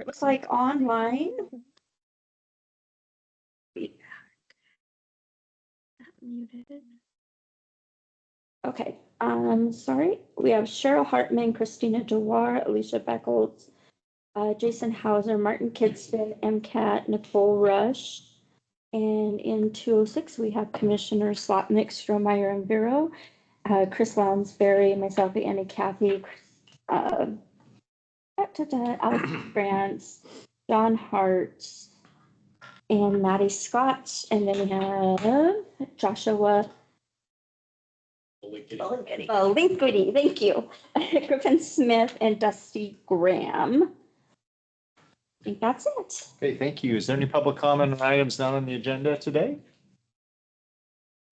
it looks like online. Muted. Okay, sorry. We have Cheryl Hartman, Christina Dewar, Alicia Beckles, Jason Hauser, Martin Kidston, MCAT, Nicole Rush. And in 206, we have Commissioner Slotnick, Strohmeyer, and Vero, Chris Lounsbury, myself, Annie, Kathy, Alex Grants, John Hart, and Maddie Scott. And then we have Joshua Linkity, thank you. Griffin Smith and Dusty Graham. I think that's it. Okay, thank you. Is there any public comment on items not on the agenda today?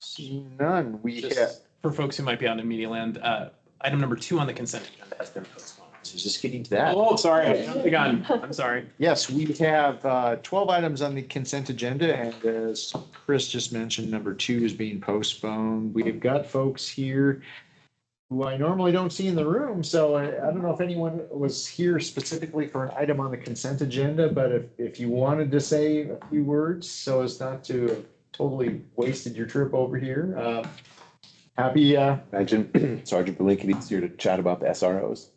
Seeing none, we have. Just for folks who might be out in media land, item number 2 on the consent agenda has been postponed. So just getting to that. Oh, sorry, I jumped the gun. I'm sorry. Yes, we have 12 items on the consent agenda, and as Chris just mentioned, number 2 is being postponed. We've got folks here who I normally don't see in the room, so I don't know if anyone was here specifically for an item on the consent agenda, but if you wanted to say a few words so as not to have totally wasted your trip over here, happy. Imagine Sergeant Belinkity here to chat about the SROs.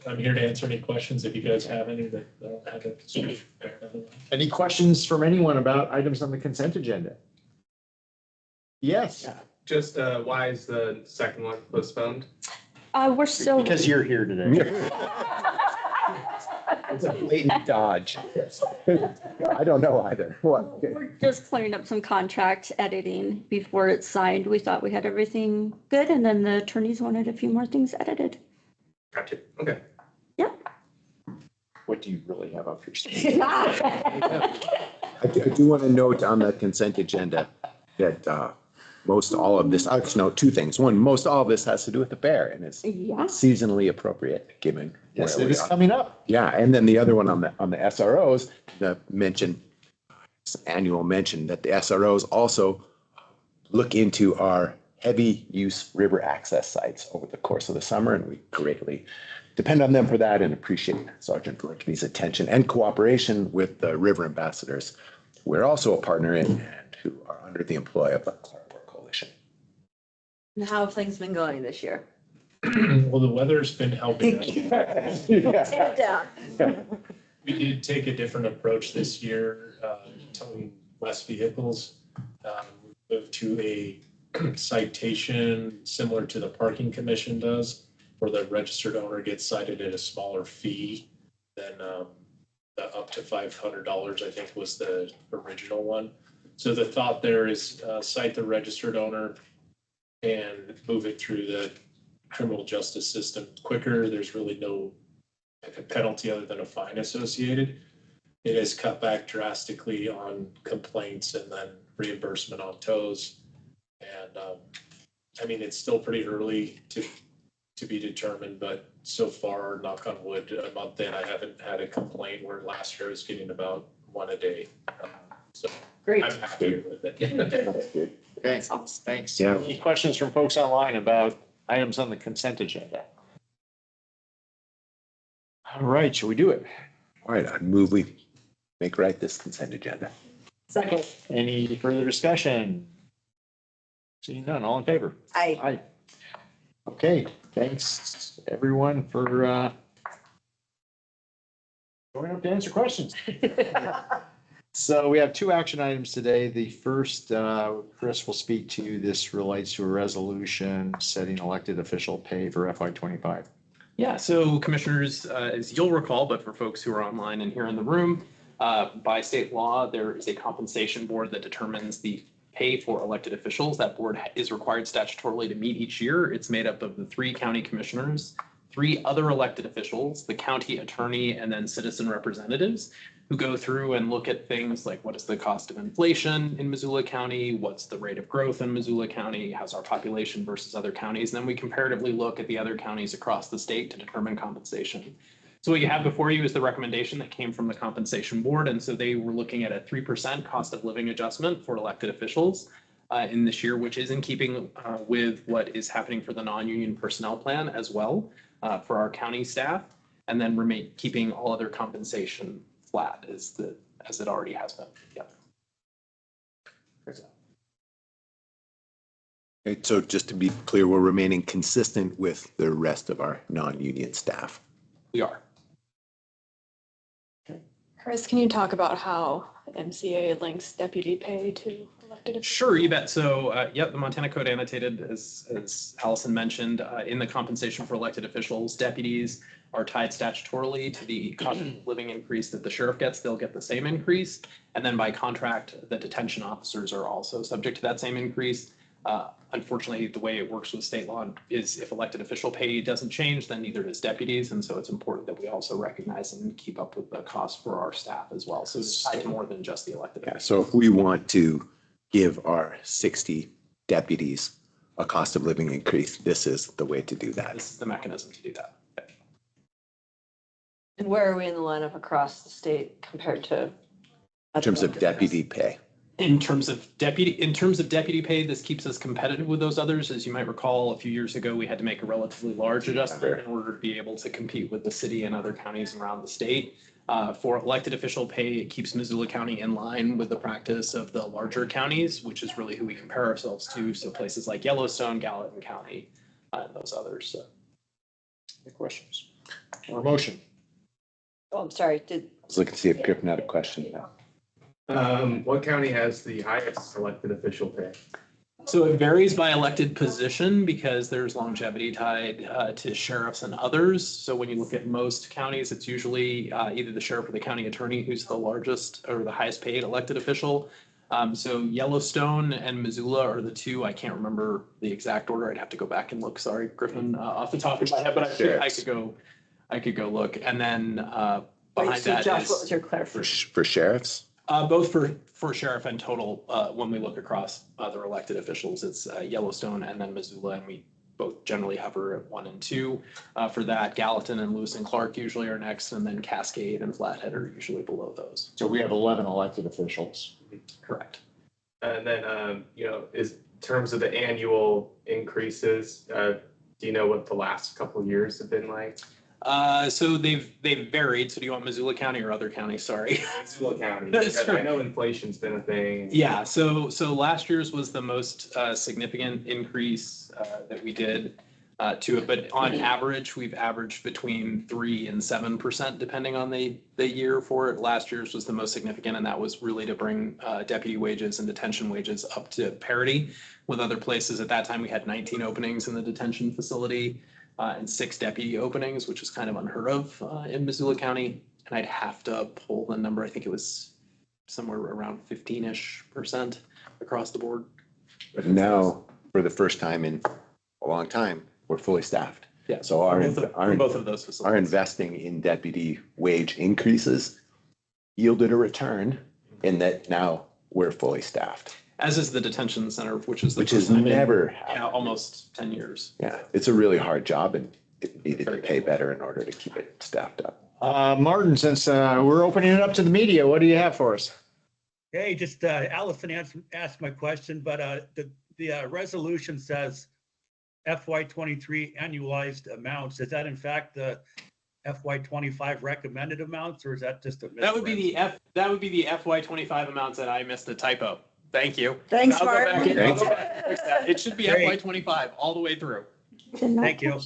I'm here to answer any questions if you guys have any that I don't have it. Any questions from anyone about items on the consent agenda? Yes. Just why is the second one postponed? We're still. Because you're here today. It's a blatant dodge. I don't know either. What? We're just clearing up some contract editing before it's signed. We thought we had everything good, and then the attorneys wanted a few more things edited. Gotcha. Okay. Yep. What do you really have up your sleeve? I do want to note on the consent agenda that most all of this, I'll just note 2 things. One, most all of this has to do with the fair and is Yeah. seasonally appropriate given. Yes, where it we is are. coming up. Yeah, and then the other one on the SROs, the mention, annual mention that the SROs also look into our heavy use river access sites over the course of the summer, and we greatly depend on them for that and appreciate Sergeant Blinkity's attention and cooperation with the river ambassadors. We're also a partner in and who are under the employ of the Clark War Coalition. And how have things been going this year? Well, the weather's been helping us. Take it down. We did take a different approach this year, towing less vehicles. We moved to a citation similar to the parking commission does, where the registered owner gets cited at a smaller fee than the up to $500, I think was the original one. So the thought there is cite the registered owner and move it through the criminal justice system quicker. There's really no penalty other than a fine associated. It has cut back drastically on complaints and then reimbursement on tows. And I mean, it's still pretty early to be determined, but so far, knock on wood, a month in, I haven't had a complaint, where last year I was getting about 1 a day. So Great. I'm happy with it. Okay, thanks. Yeah. Any questions from folks online about items on the consent agenda? All right, shall we do it? All right, I move we make right this consent agenda. Second. Any further discussion? Seeing none, all in favor? Aye. Aye. Okay, thanks everyone for going up to answer questions. So we have 2 action items today. The first, Chris will speak to. This relates to a resolution setting elected official pay for FY25. Yeah, so commissioners, as you'll recall, but for folks who are online and here in the room, by state law, there is a compensation board that determines the pay for elected officials. That board is required statutorily to meet each year. It's made up of the 3 county commissioners, 3 other elected officials, the county attorney, and then citizen representatives who go through and look at things like what is the cost of inflation in Missoula County, what's the rate of growth in Missoula County, how's our population versus other counties, and then we comparatively look at the other counties across the state to determine compensation. So what you have before you is the recommendation that came from the compensation board, and so they were looking at a 3% cost of living adjustment for elected officials in this year, which is in keeping with what is happening for the non-union personnel plan as well for our county staff. and then keeping all other compensation flat as it already has been. Yeah. Okay, so just to be clear, we're remaining consistent with the rest of our non-union staff. We are. Chris, can you talk about how MCA links deputy pay to elected officials? Sure, you bet. So, the Montana Code annotated, as Allison mentioned, in the compensation for elected officials, deputies are tied statutorily to the cost of living increase that the sheriff gets. They'll get the same increase. And then by contract, the detention officers are also subject to that same increase. Unfortunately, the way it works with state law is if elected official pay doesn't change, then neither does deputies. And so it's important that we also recognize and keep up with the cost for our staff as well. So it's tied to more than just the elected Yeah, officials. so if we want to give our 60 deputies a cost of living increase, this is the way to do that. This is the mechanism to do that. And where are we in the lineup across the state compared to? In terms of deputy pay. In terms of deputy pay, this keeps us competitive with those others. As you might recall, a few years ago, we had to make a relatively large adjustment in order to be able to compete with the city and other counties around the state. For elected official pay, it keeps Missoula County in line with the practice of the larger counties, which is really who we compare ourselves to. So places like Yellowstone, Gallatin County, and those others. So. Any questions or motion? Oh, I'm sorry, I was looking to see if Griffin had a question. What county has the highest elected official pay? So it varies by elected position because there's longevity tied to sheriffs and others. So when you look at most counties, it's usually either the sheriff or the county attorney who's the largest or the highest paid elected official. So Yellowstone and Missoula are the two. I can't remember the exact order. I'd have to go back and look. Sorry, Griffin, off the top of my head, but I could go look. And then behind that Josh, is what was your clarification? For sheriffs? both for sheriff and total. When we look across other elected officials, it's Yellowstone and then Missoula, and we both generally hover at 1 and 2. For that, Gallatin and Lewis and Clark usually are next, and then Cascade and Flathead are usually below those. So we have 11 elected officials. Correct. And then, is in terms of the annual increases, do you know what the last couple of years have been like? So they've varied. So do you want Missoula County or other counties? Sorry. Missoula County. That's I know inflation's been a thing. Yeah. So last year's was the most significant increase that we did to it. But on average, we've averaged between 3% and 7%, depending on the year for it. Last year's was the most significant, and that was really to bring deputy wages and detention wages up to parity with other places. At that time, we had 19 openings in the detention facility. And 6 deputy openings, which is kind of unheard of in Missoula County. And I'd have to pull the number. I think it was somewhere around 15-ish% across the board. But now, for the first time in a long time, we're fully staffed. Yeah. So both of those facilities. our investing in deputy wage increases yielded a return in that now we're fully staffed. As is the detention center, which is never happened. almost 10 years. Yeah, it's a really hard job and it needed to pay better in order to keep it staffed up. Martin, since we're opening it up to the media, what do you have for us? Hey, just Allison asked my question, but the resolution says FY23 annualized amounts. Is that in fact the FY25 recommended amounts, or is that just a misprint? That would be the FY25 amounts that I missed a typo. Thank you. Thanks, I'll go Martin. back and- Thanks. I'll go back and fix that. It should be Great. FY25 all the way through. Thank you.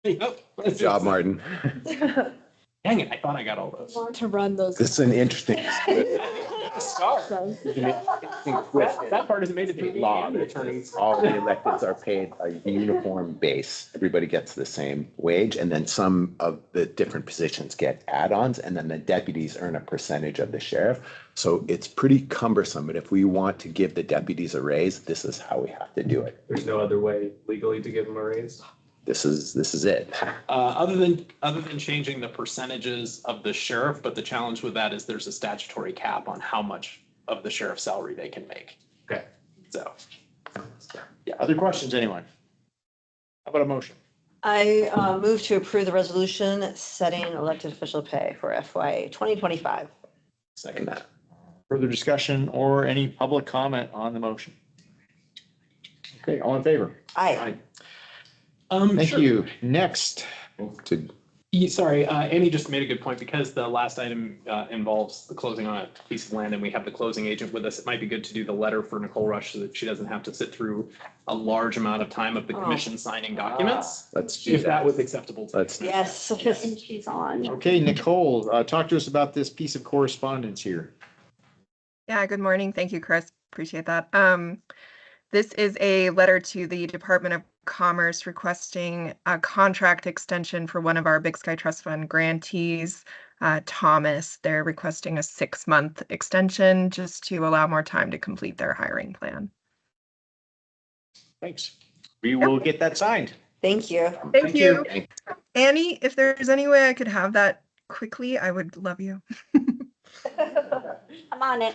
Good job, Martin. Dang it, I thought I got all those. Want to run those. This is an interesting That part has made it through law. the attorneys. All the electeds are paid a uniform base. Everybody gets the same wage, and then some of the different positions get add-ons, and then the deputies earn a percentage of the sheriff. So it's pretty cumbersome, but if we want to give the deputies a raise, this is how we have to do it. There's no other way legally to give them a raise. This is it. Other than changing the percentages of the sheriff, but the challenge with that is there's a statutory cap on how much of the sheriff's salary they can make. Okay. So, Other questions, anyone? How about a motion? I move to approve the resolution setting elected official pay for FY 2025. second that. Further discussion or any public comment on the motion? Okay, all in favor? Aye. Thank Sure. you. Next, To Sorry, Annie just made a good point. Because the last item involves the closing on a piece of land and we have the closing agent with us, it might be good to do the letter for Nicole Rush so that she doesn't have to sit through a large amount of time of the commission signing documents. Let's do If that that. was acceptable. to Let's, Yes. And she's on. Okay, Nicole, talk to us about this piece of correspondence here. Yeah, good morning. Thank you, Chris. Appreciate that. This is a letter to the Department of Commerce requesting a contract extension for one of our Big Sky Trust Fund grantees, Thomas. They're requesting a 6-month extension just to allow more time to complete their hiring plan. Thanks. We will get that signed. Thank you. Thank you. Annie, if there's any way I could have that quickly, I would love you. I'm on it.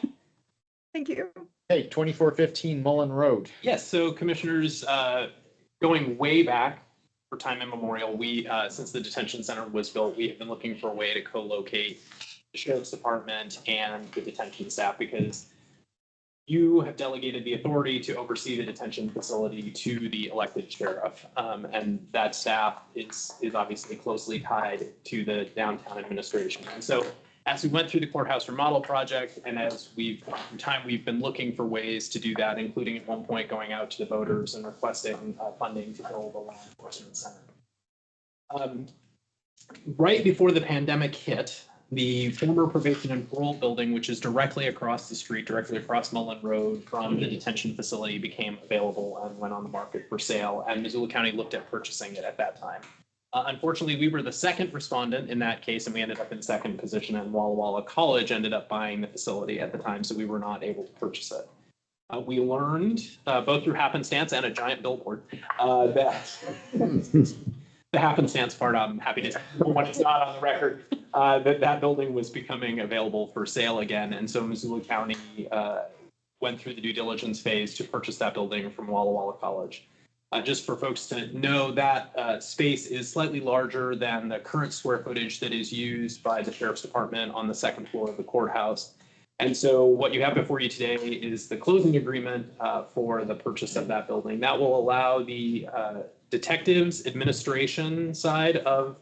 Thank you. Hey, 2415 Mullen Road. Yes, so commissioners, going way back for time immemorial, we, since the detention center was built, we have been looking for a way to co-locate the sheriff's department and the detention staff, because you have delegated the authority to oversee the detention facility to the elected sheriff. And that staff is obviously closely tied to the downtown administration. And so as we went through the courthouse remodel project, and as we've been looking for ways to do that, including at one point going out to the voters and requesting funding to build a law enforcement center. Right before the pandemic hit, the former probation and parole building, which is directly across the street, directly across Mullen Road from the detention facility, became available and went on the market for sale. And Missoula County looked at purchasing it at that time. Unfortunately, we were the second respondent in that case, and we ended up in second position, and Walla Walla College ended up buying the facility at the time, so we were not able to purchase it. We learned, both through happenstance and a giant billboard, that the happenstance part, I'm happy to, when it's not on the record, that building was becoming available for sale again. And so Missoula County went through the due diligence phase to purchase that building from Walla Walla College. Just for folks to know, that space is slightly larger than the current square footage that is used by the sheriff's department on the second floor of the courthouse. And so what you have before you today is the closing agreement for the purchase of that building. That will allow the detectives administration side of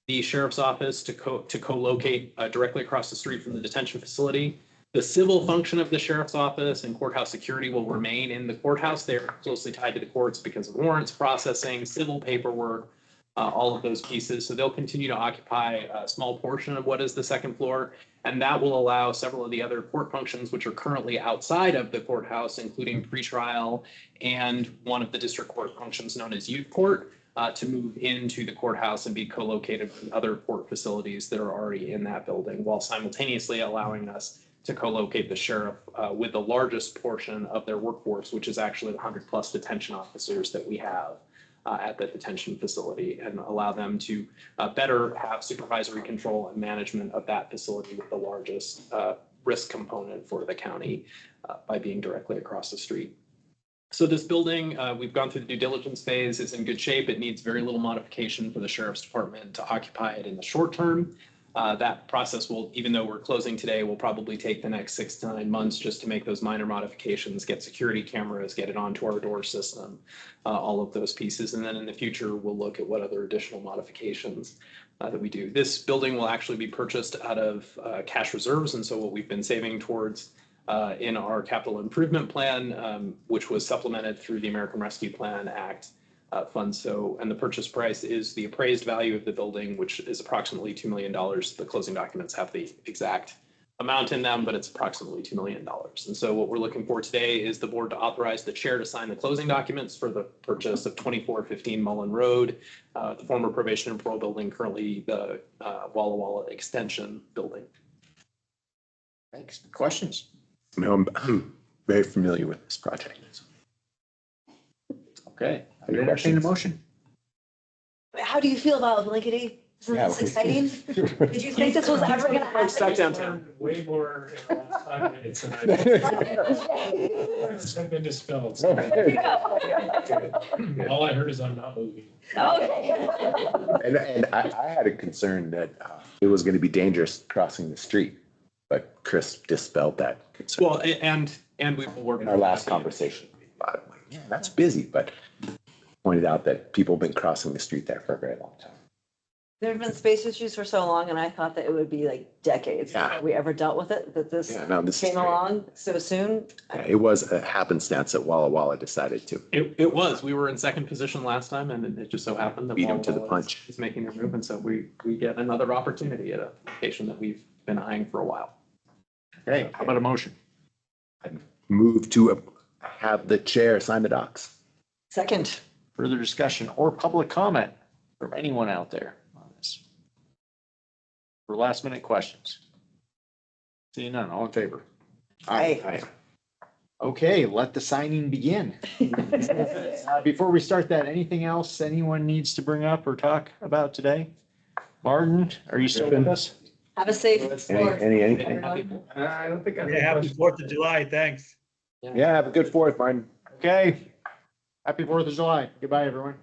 the sheriff's office to co-locate directly across the street from the detention facility. The civil function of the sheriff's office and courthouse security will remain in the courthouse. They're closely tied to the courts because of warrants processing, civil paperwork, all of those pieces. So they'll continue to occupy a small portion of what is the second floor. And that will allow several of the other court functions, which are currently outside of the courthouse, including pretrial and one of the district court functions known as youth court, to move into the courthouse and be co-located with other court facilities that are already in that building, while simultaneously allowing us to co-locate the sheriff with the largest portion of their workforce, which is actually the 100+ detention officers that we have at the detention facility, and allow them to better have supervisory control and management of that facility with the largest risk component for the county by being directly across the street. So this building, we've gone through the due diligence phase. It's in good shape. It needs very little modification for the sheriff's department to occupy it in the short term. That process will, even though we're closing today, will probably take the next 6 to 9 months just to make those minor modifications, get security cameras, get it onto our door system, all of those pieces. And then in the future, we'll look at what other additional modifications that we do. This building will actually be purchased out of cash reserves. And so what we've been saving towards in our capital improvement plan, which was supplemented through the American Rescue Plan Act fund. So, and the purchase price is the appraised value of the building, which is approximately $2 million. The closing documents have the exact amount in them, but it's approximately $2 million. And so what we're looking for today is the board to authorize the chair to sign the closing documents for the purchase of 2415 Mullen Road, the former probation and parole building, currently the Walla Walla Extension building. Thanks. Questions? No, I'm very familiar with this project. Okay. I Any entertain a questions? motion. How do you feel about Blankety? Isn't Yeah, this exciting? Did you think this was ever gonna happen? downtown. Way more in the last 5 minutes than I did. It's been dispelled. So all I heard is I'm not moving. Okay. And I had a concern that it was going to be dangerous crossing the street, but Chris dispelled that concern. Well, and we will work In our last conversation, I'm like, yeah, that's busy, but pointed out that people have been crossing the street there for a very long time. There have been space issues for so long, and I thought that it would be like decades Yeah. before we ever dealt with it, that this Yeah, no, this is came great. along so soon. Yeah, it was a happenstance that Walla Walla decided to. It was, we were in second position last time and it just so happened that. Beat 'em to the Walla Walla punch. is making their move, and so we get another opportunity at a location that we've been eyeing for a while. Okay, how about a motion? Move to have the chair sign the docs. Second, Further discussion or public comment from anyone out there on this? For last minute questions? Seeing none, all in favor? Aye. Okay, let the signing begin. Before we start that, anything else anyone needs to bring up or talk about today? Martin, are you still with us? have a safe. Fourth, Anything? everyone. I don't think I have Yeah, a happy question. 4th of July, thanks. Yeah, have a good 4th, Martin. Okay. Happy 4th of July. Goodbye, everyone.